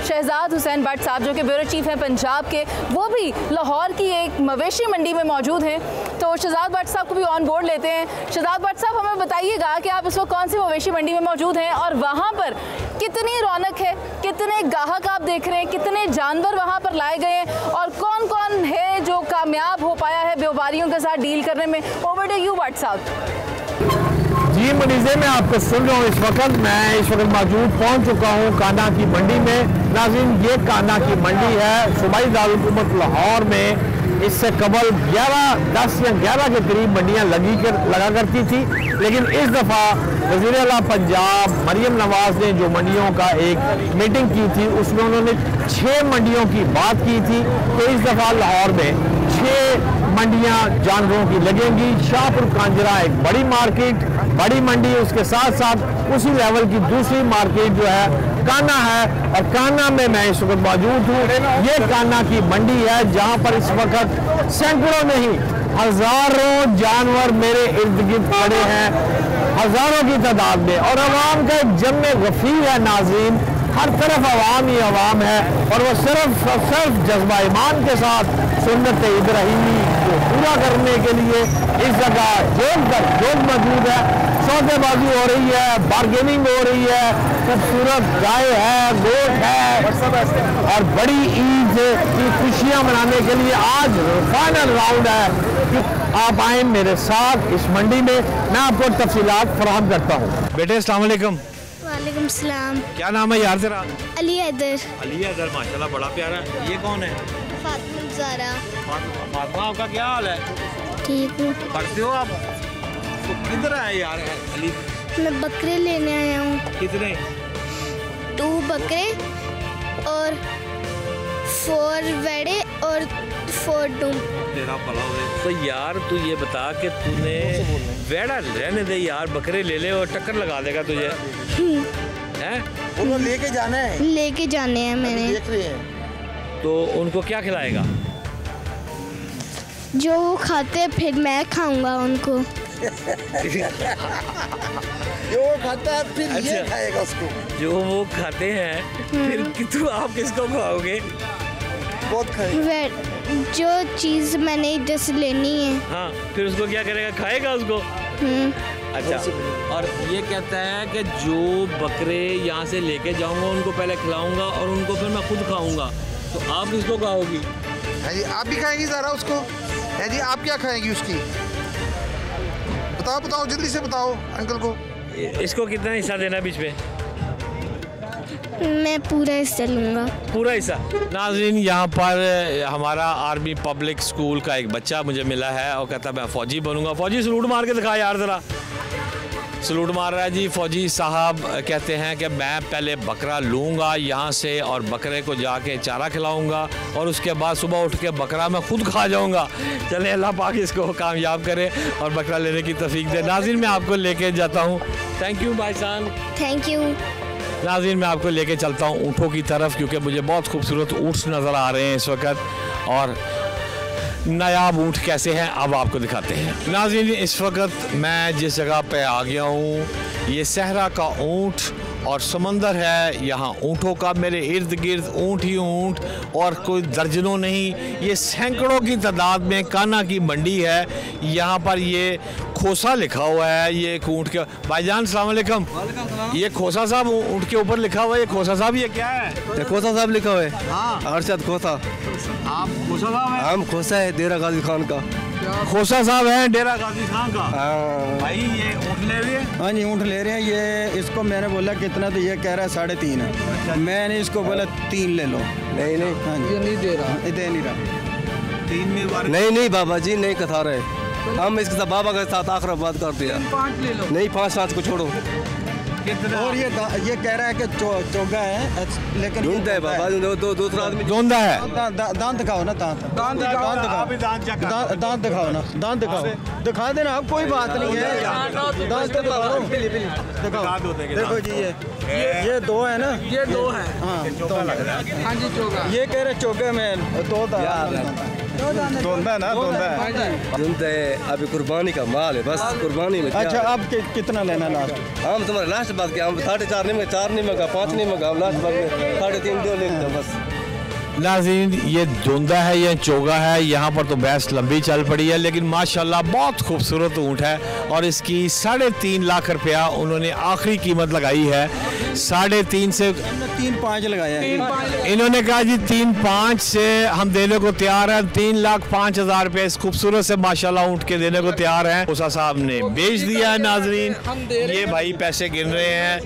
शहजाद हुसैन भट्ट साहब जो कि ब्यूरो चीफ हैं पंजाब के, वो भी लाहौर की एक मवेशी मंडी में मौजूद हैं। तो शहजाद भट्ट साहब को भी ऑन बोर्ड लेते हैं। शहजाद भट्ट साहब, हमें बताइएगा कि आप इस वक्त कौन सी मवेशी मंडी में मौजूद हैं और वहाँ पर कितनी रौनक है, कितने ग्राहक आप देख रहे हैं, कितने जानवर वहाँ पर लाए गए हैं और कौन कौन है जो कामयाब हो पाया है व्यापारियों के साथ डील करने में। ओवर टू यू भट्ट साहब। जी मनीज़े, मैं आपको सुन रहा हूँ। मैं इस वक्त मौजूद पहुँच चुका हूँ काना की मंडी में। नाज़रीन, ये काना की मंडी है सूबाई दारुल-हुकूमत लाहौर में। इससे कबल 10 या 11 के करीब मंडियाँ लगा करती थी, लेकिन इस दफ़ा वज़ीर आला पंजाब मरियम नवाज़ ने जो मंडियों का एक मीटिंग की थी उसमें उन्होंने 6 मंडियों की बात की थी। तो इस दफ़ा लाहौर में 6 मंडियाँ जानवरों की लगेंगी। शाहपुर कांजरा एक बड़ी मार्केट, बड़ी मंडी, उसके साथ साथ उसी लेवल की दूसरी मार्केट जो है काना है, और काना में मैं इस वक्त मौजूद हूँ। ये काना की मंडी है जहाँ पर इस वक्त सैकड़ों नहीं हजारों जानवर मेरे इर्द गिर्द खड़े हैं, हजारों की तादाद में, और अवाम का एक जम्मे गफीर है। नाज़रीन, हर तरफ अवाम ही अवाम है और वो सिर्फ जज्बा ईमान के साथ सुन्नत इब्राहिमी को पूरा करने के लिए इस जगह जोग मौजूद है। सौदेबाजी हो रही है, बार्गेनिंग हो रही है, खूबसूरत गाय है, गोट है, और बड़ी ईद की खुशियां मनाने के लिए आज फाइनल राउंड है कि आप आए मेरे साथ इस मंडी में। मैं आपको तफसीलात फराहम करता हूँ। बेटे अस्सलाम वालेकुम। वालेकुम सलाम। क्या नाम है यार तेरा? अली हैदर। अली हैदर, माशाल्लाह बड़ा प्यारा। ये कौन है? फातिमा ज़ारा। फातिमा, आपका क्या हाल है? ठीक हूँ। पढ़ते हो आप? तो किधर आए यार अली? मैं बकरे लेने आया हूँ। कितने? 2 बकरे और 4 वेड़े और 4 दुम। तेरा भला हो। तो यार तू ये बता कि तूने वेड़ा रहने दे यार, बकरे ले ले और टक्कर लगा देगा तुझे। हैं? उनको लेके जाना है। लेके जाने हैं मैंने। देख रहे हैं। तो उनको क्या खिलाएगा? जो वो खाते फिर मैं खाऊंगा उनको। जो वो खाता है फिर ये अच्छा। खाएगा उसको। जो वो खाते हैं फिर तू आप किसको खाओगे? बहुत खाएगा। जो चीज़ मैंने इधर से लेनी है। हाँ, फिर उसको क्या करेगा? खाएगा उसको। अच्छा, और ये कहता है कि जो बकरे यहाँ से लेके जाऊंगा उनको पहले खिलाऊंगा और उनको फिर मैं खुद खाऊंगा। तो आप किसको खाओगी? है जी, आप भी खाएंगी ज़रा उसको? है जी, आप क्या खाएंगी उसकी? बताओ जल्दी से बताओ अंकल को। इसको कितना हिस्सा देना है बीच में? मैं पूरा हिस्सा लूँगा। पूरा हिस्सा। नाज़रीन, यहाँ पर हमारा आर्मी पब्लिक स्कूल का एक बच्चा मुझे मिला है और कहता मैं फ़ौजी बनूंगा। फ़ौजी सलूट मार के दिखा यार ज़रा। सलूट मार रहा है जी। फ़ौजी साहब कहते हैं कि मैं पहले बकरा लूँगा यहाँ से और बकरे को जाके चारा खिलाऊँगा और उसके बाद सुबह उठ के बकरा मैं खुद खा जाऊँगा। चले, अल्लाह पाक इसको कामयाब करे और बकरा लेने की तौफीक दे। नाज़रीन, मैं आपको लेके जाता हूँ। थैंक यू भाईजान। Thank you. नाज़रीन, मैं आपको लेके चलता हूँ ऊँटों की तरफ, क्योंकि मुझे बहुत खूबसूरत ऊँट नज़र आ रहे हैं इस वक्त, और नायाब ऊँट कैसे हैं अब आपको दिखाते हैं। नाज़रीन, इस वक्त मैं जिस जगह पे आ गया हूँ ये सहरा का ऊँट और समंदर है। यहाँ ऊँटों का मेरे इर्द गिर्द ऊँट ही ऊँट, और कोई दर्जनों नहीं, ये सैकड़ों की तादाद में काना की मंडी है। यहाँ पर ये खोसा लिखा हुआ है। ये एक ऊँट के भाईजान अस्सलाम वालेकुम। ये खोसा साहब ऊँट के ऊपर लिखा हुआ है। ये खोसा साहब ये क्या है? ये खोसा साहब लिखा हुआ है। हाँ, अरशद खोसा। आप खोसा साहब हैं? हम खोसा है डेरा गाजी खान का। खोसा साहब हैं डेरा गाजी खान का। हाँ भाई, ये ऊँट ले रहे हैं? हाँ जी, ऊँट ले रहे हैं। ये इसको मैंने बोला कितना, तो ये कह रहा है 3.5 है। मैंने इसको बोला 3 ले लो। नहीं हाँ जी, ये नहीं दे रहा। दे नहीं रहा। 3 में नहीं बाबा जी, नहीं कथा रहे। हम इसके साथ बाबा के साथ आखिर बात कर दिया। 5 ले लो। नहीं, 5 को छोड़ो। कितना? और ये कह रहा है कि चोगा है, लेकिन ढूंढता है बाबा, दूसरा आदमी जोंदा है। दांत दिखाओ ना, दांत दिखाओ ना, दांत दिखाओ, दिखा देना। अब कोई बात नहीं है, दांत दिखाओ। देखो जी, ये 2 है ना, ये 2 है। हाँ जी, चोगा। ये कह रहे चोगे में 2 था। धोंदा ना धोंदा अभी कुर्बानी का माल है, बस कुर्बानी में। अच्छा, अब कितना लेना लास्ट? हम तुम्हारे लास्ट बात क्या, हम 4.5 नहीं में 4 नहीं मंगा, 5 नहीं मंगा, हम लास्ट बात में 3.5 दो लेते हैं बस। नाज़रीन, ये धुंदा है, ये चोगा है, यहाँ पर तो बहस लंबी चल पड़ी है, लेकिन माशाल्लाह बहुत खूबसूरत ऊँट है और इसकी 3.5 लाख रुपया उन्होंने आखिरी कीमत लगाई है। 3.5 से 3-5 लगाया है इन्होंने कहा जी 3-5 से हम देने को तैयार हैं। 3,05,000 रुपये इस खूबसूरत से माशाल्लाह ऊँट के देने को तैयार हैं। मूसा साहब ने बेच दिया है। नाजरीन, ये भाई पैसे गिन रहे हैं,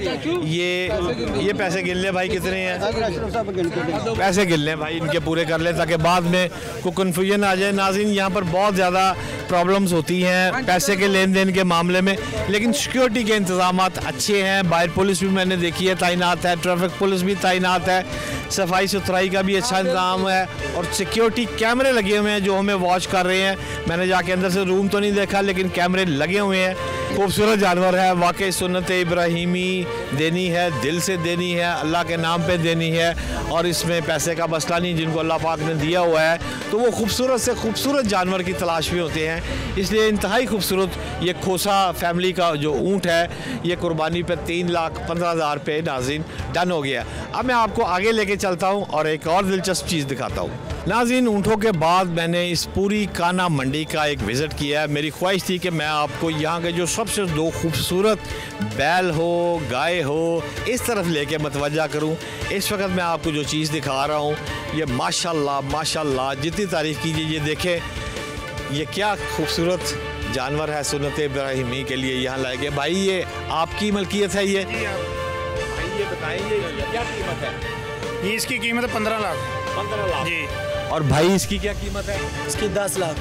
ये पैसे गिन ले भाई, कितने हैं पैसे गिन ले भाई, इनके पूरे कर ले ताकि बाद में कोई कन्फ्यूजन आ जाए। नाज़रीन, यहाँ पर बहुत ज़्यादा प्रॉब्लम्स होती हैं पैसे के लेन देन के मामले में, लेकिन सिक्योरिटी के इंतजाम अच्छे हैं। बाहर पुलिस भी मैंने देखी है तैनात है, ट्रैफिक पुलिस भी तैनात है, सफाई सुथराई का भी अच्छा इंतजाम है और सिक्योरिटी कैमरे लगे हुए हैं जो हमें वॉच कर रहे हैं। मैंने जाके अंदर से रूम तो नहीं देखा, लेकिन कैमरे लगे हुए हैं। खूबसूरत जानवर है, वाकई सुन्नत इब्राहिमी देनी है, दिल से देनी है, अल्लाह के नाम पे देनी है और इसमें पैसे का मसला नहीं। जिनको अल्लाह पाक ने दिया हुआ है तो वो खूबसूरत से खूबसूरत जानवर की तलाश भी होते हैं, इसलिए इंतहाई खूबसूरत ये खोसा फैमिली का जो ऊँट है, ये कुर्बानी पे 3,15,000 रुपये नाज़रीन डन हो गया। अब मैं आपको आगे लेके चलता हूँ और एक और दिलचस्प चीज़ दिखाता हूँ। नाज़रीन, ऊँटों के बाद मैंने इस पूरी काना मंडी का एक विज़िट किया है। मेरी ख्वाहिश थी कि मैं आपको यहाँ के जो सबसे 2 खूबसूरत बैल हो, गाय हो, इस तरफ लेके मतवज्जा करूँ। इस वक्त मैं आपको जो चीज़ दिखा रहा हूँ, ये माशाल्लाह माशाल्लाह जितनी तारीफ़ कीजिए। ये देखें, ये क्या खूबसूरत जानवर है, सुन्नत इब्राहिमी के लिए यहाँ लाए गए। भाई, ये आपकी मलकियत है? ये भाई ये बताएंगे क्या कीमत है? ये इसकी कीमत है 15 लाख। 15 लाख जी। और भाई इसकी क्या कीमत है? इसकी 10 लाख।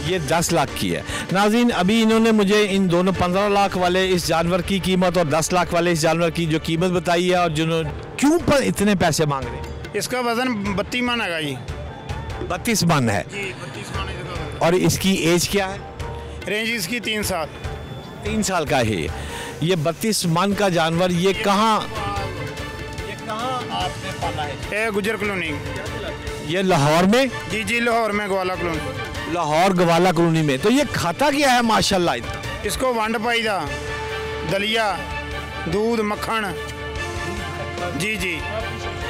ये 10 लाख की है। नाज़रीन, अभी इन्होंने मुझे इन दोनों 15 लाख वाले इस जानवर की कीमत और 10 लाख वाले इस जानवर की जो कीमत बताई है और जिन्होंने क्यों पर इतने पैसे मांग रहे हैं। इसका वजन 32 मन है जी। 32 मन है जी, 32 मन है इसका वजन। और इसकी एज क्या है? रेंज इसकी 3 साल। 3 साल का है ये 32 मन का जानवर। ये कहाँ आपने पाला है? ये गुजर कॉलोनी। ये लाहौर में? जी जी, लाहौर में ग्वाला कॉलोनी। लाहौर ग्वाला कॉलोनी में। तो ये खाता क्या है माशाल्लाह इतना? इसको वंड पाईदा, दलिया, दूध, मक्खन। जी जी।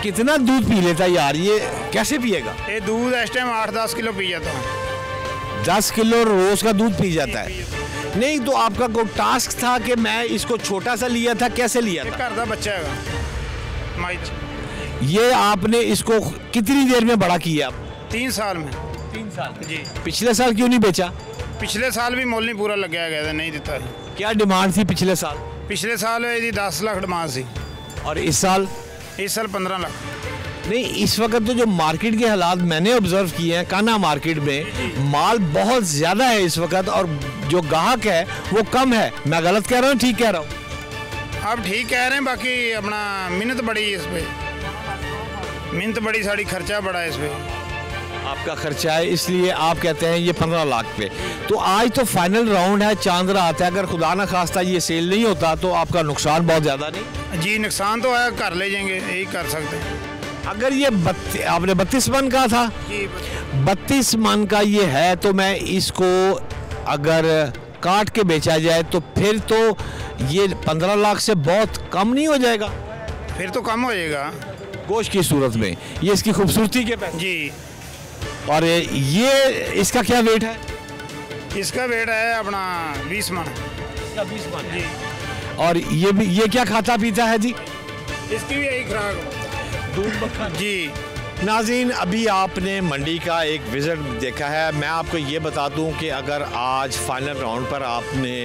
कितना दूध पी लेता है यार, ये कैसे पिएगा? ये दूध इस टाइम 8-10 किलो पी जाता है। 10 किलो रोज का दूध पी जाता है? नहीं, तो आपका कोई टास्क था कि मैं इसको छोटा सा लिया था, कैसे लिया था? घर का बच्चा है माइच। ये आपने इसको कितनी देर में बड़ा किया? 3 साल में। 3 साल जी। पिछले साल क्यों नहीं बेचा? पिछले साल भी मोल नहीं पूरा लगाया गया था, नहीं देता है। क्या डिमांड थी पिछले साल? पिछले साल ये 10 लाख डिमांड थी। और इस साल? इस साल 15 लाख। नहीं, इस वक्त तो जो मार्केट के हालात मैंने ऑब्जर्व किए हैं, काना मार्केट में माल बहुत ज़्यादा है इस वक्त और जो ग्राहक है वो कम है। मैं गलत कह रहा हूँ, ठीक कह रहा हूँ? आप ठीक कह रहे हैं, बाकी अपना मिन्नत बड़ी है इस पर, मिन्नत बड़ी, साड़ी खर्चा बड़ा है इस पर। आपका खर्चा है इसलिए आप कहते हैं ये 15 लाख पे। तो आज तो फाइनल राउंड है, चांद रात है, अगर खुदा न खास्ता ये सेल नहीं होता तो आपका नुकसान बहुत ज़्यादा नहीं? जी, नुकसान तो है, कर ले जाएंगे, यही कर सकते हैं। अगर ये आपने 32 मन का था? 32 मन का ये है, तो मैं इसको अगर काट के बेचा जाए तो फिर तो ये 15 लाख से बहुत कम नहीं हो जाएगा? फिर तो कम हो जाएगा गोश्त की सूरत में। ये इसकी खूबसूरती के पैसे। जी। और ये इसका क्या वेट है? इसका वेट है अपना 20 मन। इसका 20 मन जी। और ये क्या खाता पीता है जी? इसकी भी यही खुराक, दूध, मक्खन। जी। नाज़रीन, अभी आपने मंडी का एक विज़िट देखा है। मैं आपको ये बता दूं कि अगर आज फाइनल राउंड पर आपने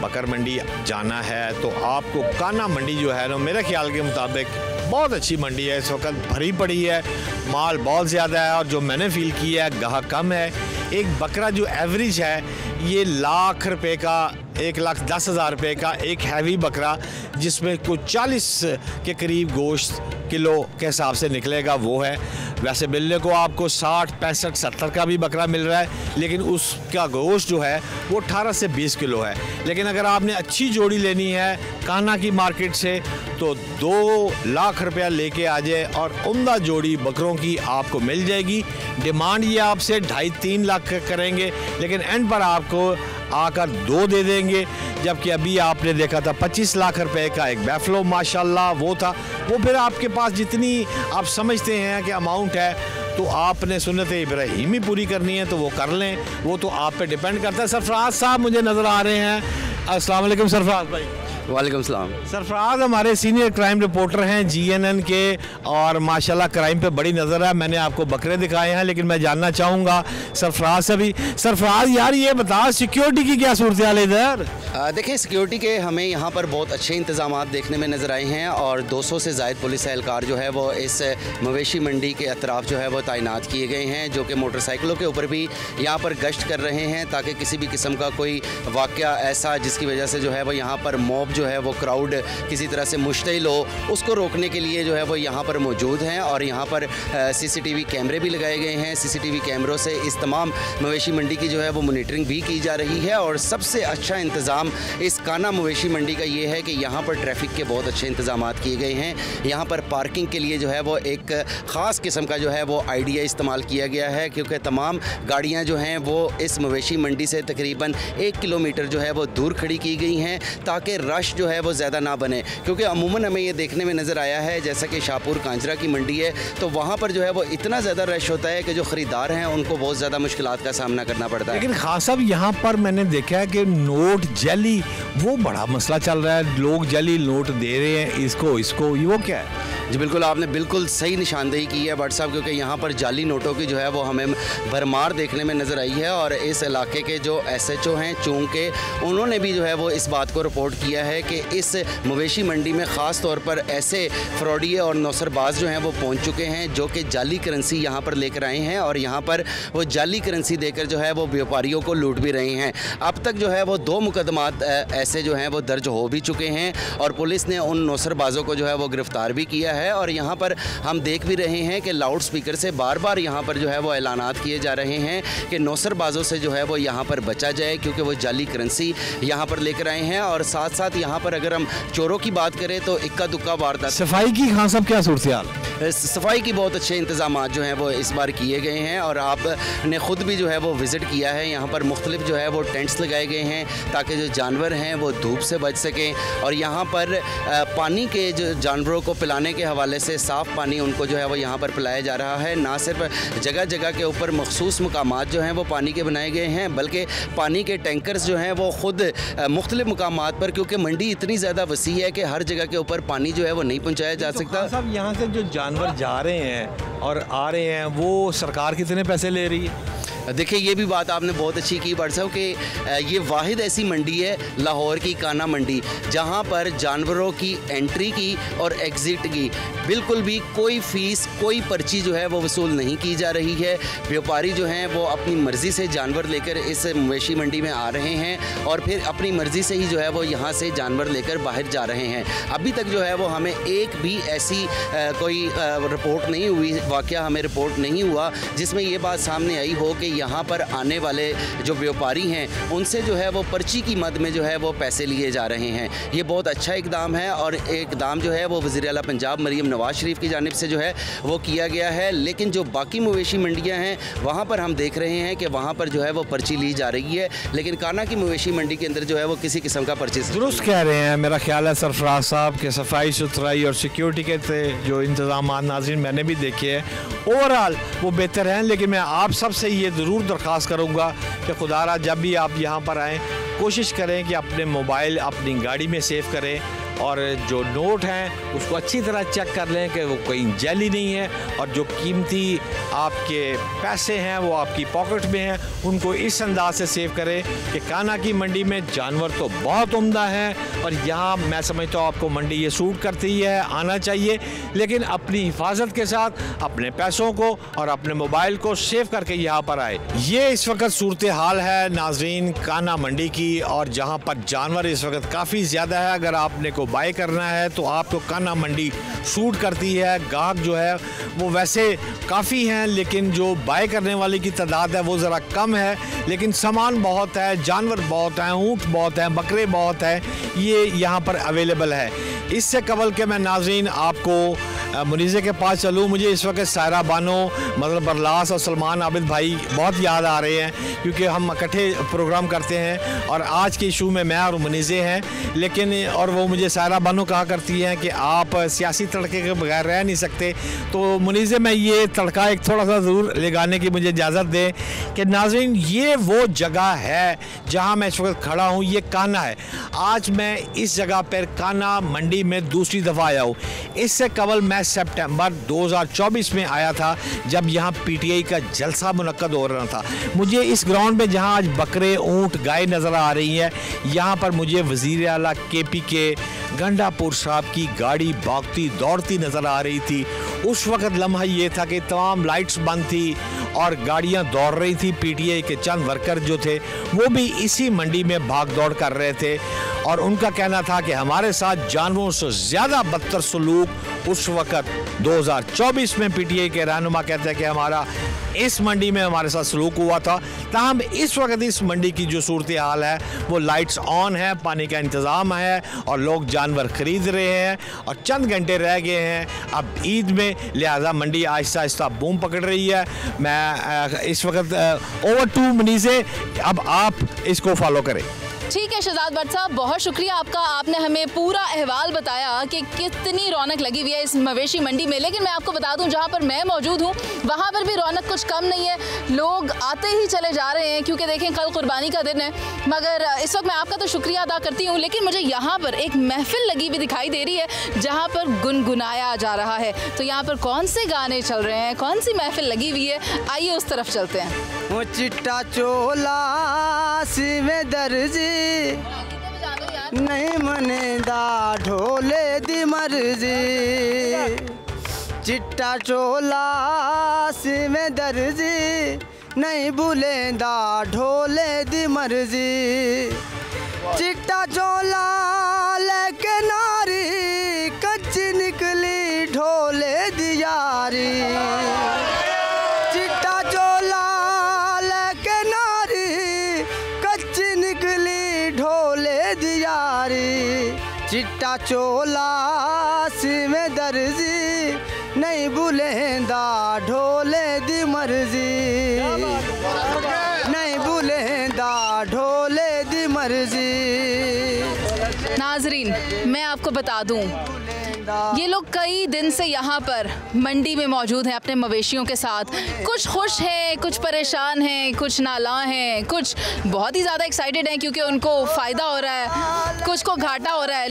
बकर मंडी जाना है तो आपको काना मंडी जो है ना, मेरे ख्याल के मुताबिक बहुत अच्छी मंडी है। इस वक्त भरी पड़ी है, माल बहुत ज़्यादा है और जो मैंने फ़ील किया है गाहक कम है। एक बकरा जो एवरेज है ये लाख रुपए का, 1,10,000 रुपये का एक हैवी बकरा जिसमें कुछ 40 के करीब गोश्त किलो के हिसाब से निकलेगा वो है। वैसे मिलने को आपको 60, 65, 70 का भी बकरा मिल रहा है, लेकिन उसका गोश्त जो है वो 18 से 20 किलो है। लेकिन अगर आपने अच्छी जोड़ी लेनी है काना की मार्केट से तो 2 लाख रुपया लेके आ जाए और उम्दा जोड़ी बकरों की आपको मिल जाएगी। डिमांड ये आपसे 2.5-3 लाख करेंगे, लेकिन एंड पर आपको आकर 2 दे देंगे। जबकि अभी आपने देखा था 25 लाख रुपए का एक बैफलो माशाल्लाह वो था। वो फिर आपके पास जितनी आप समझते हैं कि अमाउंट है तो आपने सुन्नत इब्राहीमी पूरी करनी है तो वो कर लें, वो तो आप पे डिपेंड करता है। सरफराज साहब मुझे नज़र आ रहे हैं। अस्सलाम वालेकुम सरफराज भाई। वालेकुम सलाम। सरफराज हमारे सीनियर क्राइम रिपोर्टर हैं GNN के और माशाल्लाह क्राइम पे बड़ी नज़र है। मैंने आपको बकरे दिखाए हैं, लेकिन मैं जानना चाहूँगा सरफराज से भी। सरफराज यार ये बता सिक्योरिटी की क्या सूरत हाल है इधर? देखें, सिक्योरिटी के हमें यहाँ पर बहुत अच्छे इंतजाम देखने में नज़र आए हैं और 200 से ज़ायद पुलिस एहलकार जो है वो इस मवेशी मंडी के अतराफ़ जो है वो तैनात किए गए हैं, जो कि मोटरसाइकिलों के ऊपर भी यहाँ पर गश्त कर रहे हैं ताकि किसी भी किस्म का कोई वाक़या ऐसा जिसकी वजह से जो है वो यहाँ पर मॉब जो है वो क्राउड किसी तरह से मुश्तिल हो, उसको रोकने के लिए जो है वो यहाँ पर मौजूद हैं। और यहाँ पर CCTV कैमरे भी लगाए गए हैं। CCTV कैमरों से इस तमाम मवेशी मंडी की जो है वो मॉनिटरिंग भी की जा रही है। और सबसे अच्छा इंतज़ाम इस काना मवेशी मंडी का ये है कि यहाँ पर ट्रैफिक के बहुत अच्छे इंतज़ाम किए गए हैं। यहाँ पर पार्किंग के लिए जो है वो एक ख़ास किस्म का जो है वो आइडिया इस्तेमाल किया गया है, क्योंकि तमाम गाड़ियाँ जो हैं वो इस मवेशी मंडी से तकरीबन 1 किलोमीटर जो है वो दूर खड़ी की गई हैं ताकि रश जो है वो ज़्यादा ना बने। क्योंकि अमूमन हमें ये देखने में नज़र आया है जैसा कि शाहपुर कांजरा की मंडी है तो वहाँ पर जो है वो इतना ज़्यादा रश होता है कि जो ख़रीदार हैं उनको बहुत ज़्यादा मुश्किलात का सामना करना पड़ता है। लेकिन खास साहब यहाँ पर मैंने देखा है कि नोट जाली वो बड़ा मसला चल रहा है, लोग जाली नोट दे रहे हैं इसको वो क्या है? जी बिल्कुल, आपने बिल्कुल सही निशानदेही की है भट्ट साहब, क्योंकि यहाँ पर जाली नोटों की जो है वो हमें भरमार देखने में नज़र आई है। और इस इलाके के जो SHO हैं चूंग के, उन्होंने भी जो है वो इस बात को रिपोर्ट किया है कि इस मवेशी मंडी में ख़ास तौर पर ऐसे फ्रॉडिये और नौसरबाज जो हैं वो पहुँच चुके हैं जो कि जाली करेंसी यहाँ पर लेकर आए हैं और यहाँ पर वो जाली करेंसी देकर जो है वो व्यापारियों को लूट भी रहे हैं। अब तक जो है वो 2 मुकदमात ऐसे जो हैं वो दर्ज हो भी चुके हैं और पुलिस ने उन नौसरबाजों को जो है वो गिरफ़्तार भी किया है। और यहाँ पर हम देख भी रहे हैं कि लाउड स्पीकर से बार बार यहाँ पर जो है वो ऐलानात किए जा रहे हैं कि नौसरबाजों से जो है वो यहाँ पर बचा जाए, क्योंकि वो जाली करेंसी यहाँ पर लेकर आए हैं। और साथ साथ यहाँ पर अगर हम चोरों की बात करें तो इक्का दुक्का वारदात। सफाई की खान साहब क्या सूरत हाल? सफाई की बहुत अच्छे इंतजाम जो हैं वो इस बार किए गए हैं और आपने ख़ुद भी जो है वो विज़िट किया है। यहाँ पर मुख्तलिफ जो है वो टेंट्स लगाए गए हैं ताकि जो जानवर हैं वो धूप से बच सकें। और यहाँ पर पानी के जो जानवरों को पिलाने के हवाले से साफ़ पानी उनको जो है वो यहाँ पर पिलाया जा रहा है। ना सिर्फ जगह जगह के ऊपर मखसूस मकामात जो हैं वो पानी के बनाए गए हैं, बल्कि पानी के टैंकर्स जो हैं वो ख़ुद मुख्तलिफ मकामात पर, क्योंकि मंडी इतनी ज़्यादा वसी है कि हर जगह के ऊपर पानी जो है वो नहीं पहुँचाया जा सकता। साहब यहाँ से जो जानवर जा रहे हैं और आ रहे हैं वो सरकार कितने पैसे ले रही है? देखिए, ये भी बात आपने बहुत अच्छी की भट्ट साहब कि ये वाहिद ऐसी मंडी है लाहौर की काना मंडी जहाँ पर जानवरों की एंट्री की और एग्ज़िट की बिल्कुल भी कोई फ़ीस कोई पर्ची जो है वो वसूल नहीं की जा रही है। व्यापारी जो हैं वो अपनी मर्ज़ी से जानवर लेकर इस मवेशी मंडी में आ रहे हैं और फिर अपनी मर्ज़ी से ही जो है वो यहाँ से जानवर लेकर बाहर जा रहे हैं। अभी तक जो है वो हमें एक भी ऐसी कोई रिपोर्ट नहीं हुई, वाक़या हमें रिपोर्ट नहीं हुआ जिसमें ये बात सामने आई हो कि यहाँ पर आने वाले जो व्यापारी हैं उनसे जो है वो पर्ची की मद में जो है वो पैसे लिए जा रहे हैं। ये बहुत अच्छा इकदाम है और इकदाम जो है वो वज़ीर आला पंजाब मरीम नवाज़ शरीफ की जानिब से जो है वो किया गया है। लेकिन जो बाकी मवेशी मंडियाँ हैं वहाँ पर हम देख रहे हैं कि वहाँ पर जो है वो पर्ची ली जा रही है, लेकिन काना की मवेशी मंडी के अंदर जो है वो किसी किस्म का पर्ची दुरुस्त कह रहे हैं। मेरा ख्याल है सरफराज साहब के सफाई सुथराई और सिक्योरिटी के जो इंतजाम नाज़रीन मैंने भी देखे हैं ओवरऑल वो बेहतर हैं। लेकिन मैं आप सब से ये ज़रूर दरख्वास्त करूँगा कि खुदारा जब भी आप यहाँ पर आएँ कोशिश करें कि अपने मोबाइल अपनी गाड़ी में सेव करें और जो नोट हैं उसको अच्छी तरह चेक कर लें कि वो कोई जैली नहीं है और जो कीमती आपके पैसे हैं वो आपकी पॉकेट में हैं उनको इस अंदाज से सेव करें कि काना की मंडी में जानवर तो बहुत उम्दा हैं और यहाँ मैं समझता हूँ आपको मंडी ये सूट करती है, आना चाहिए, लेकिन अपनी हिफाजत के साथ अपने पैसों को और अपने मोबाइल को सेव करके यहाँ पर आए। ये इस वक्त सूरत हाल है नाजरीन काना मंडी की और जहाँ पर जानवर इस वक्त काफ़ी ज़्यादा है। अगर आपने को को बाय करना है तो आपको कान्हा मंडी सूट करती है। गाहक जो है वो वैसे काफ़ी हैं, लेकिन जो बाय करने वाले की तादाद है वो ज़रा कम है, लेकिन सामान बहुत है, जानवर बहुत हैं, ऊँट बहुत हैं, बकरे बहुत हैं, ये यहाँ पर अवेलेबल है। इससे कबल के मैं नाज़रीन आपको मुनीज़े के पास चलूँ, मुझे इस वक्त सायरा बानो, मतलब बरलास और सलमान आबिद भाई बहुत याद आ रहे हैं, क्योंकि हम इकट्ठे प्रोग्राम करते हैं और आज के इशू में मैं और मुनीज़े हैं। लेकिन और वो मुझे सायरा बानो कहा करती हैं कि आप सियासी तड़के के बगैर रह नहीं सकते। तो मुनीज़े में ये तड़का एक थोड़ा सा ज़रूर लगाने की मुझे इजाज़त दें कि नाज़रीन ये वो जगह है जहाँ मैं इस वक्त खड़ा हूँ, ये कान्हा है। आज मैं इस जगह पर कान्हा मंडी में दूसरी दफ़ा आया हूँ। इससे कबल मैं सितंबर 2024 में आया था, जब यहाँ पीटीआई का जलसा मुनक्कद हो रहा था। मुझे इस ग्राउंड में जहाँ आज बकरे, ऊँट, गाय नज़र आ रही है, यहाँ पर मुझे वज़ीर आला केपी के गंडापुर साहब की गाड़ी भागती दौड़ती नज़र आ रही थी। उस वक्त लम्हा ये था कि तमाम लाइट्स बंद थी और गाड़ियाँ दौड़ रही थी। पीटीआई के चंद वर्कर जो थे वो भी इसी मंडी में भाग दौड़ कर रहे थे और उनका कहना था कि हमारे साथ जानवरों से ज़्यादा बदतर सलूक उस वक्त 2024 में पीटीआई के रहनुमा कहते हैं कि हमारा इस मंडी में हमारे साथ सलूक हुआ था। ताहम इस वक्त इस मंडी की जो सूरत हाल है वो लाइट्स ऑन है, पानी का इंतज़ाम है और लोग जानवर ख़रीद रहे हैं और चंद घंटे रह गए हैं अब ईद में, लिहाजा मंडी आहिस्ता आहिस्ता बूम पकड़ रही है। मैं इस वक्त ओवर टू मुनीज़े, अब आप इसको फॉलो करें। ठीक है शहजाद भट्ट साहब, बहुत शुक्रिया आपका। आपने हमें पूरा अहवाल बताया कि कितनी रौनक लगी हुई है इस मवेशी मंडी में। लेकिन मैं आपको बता दूं, जहां पर मैं मौजूद हूं वहां पर भी रौनक कुछ कम नहीं है। लोग आते ही चले जा रहे हैं, क्योंकि देखें कल कुर्बानी का दिन है। मगर इस वक्त मैं आपका तो शुक्रिया अदा करती हूँ, लेकिन मुझे यहाँ पर एक महफिल लगी हुई दिखाई दे रही है जहाँ पर गुनगुनाया जा रहा है। तो यहाँ पर कौन से गाने चल रहे हैं, कौन सी महफिल लगी हुई है, आइए उस तरफ चलते हैं। वो चिट्टा चोला में दर्जी नहीं मनेदा ढोले दी मर्जी, चिट्टा चोला में दर्जी नहीं भूलेंदा ढोले दी मर्जी, चिट्टा चोला लेके नारी कच्ची निकली ढोले दी यारी, चिट्टा चोला लेके नारी कच्ची निकली ढोले दी यारी, चिट्टा चोला में दर्जी नहीं भूलेंदा ढोले दी मर्जी, नहीं भूलेंदा ढोले दी मर्जी। नाजरीन, मैं आपको बता दूं, ये लोग कई दिन से यहाँ पर मंडी में मौजूद हैं अपने मवेशियों के साथ। कुछ खुश हैं, कुछ परेशान हैं, कुछ नाला हैं, कुछ बहुत ही ज़्यादा एक्साइटेड हैं क्योंकि उनको फ़ायदा हो रहा है, कुछ को घाटा हो रहा है।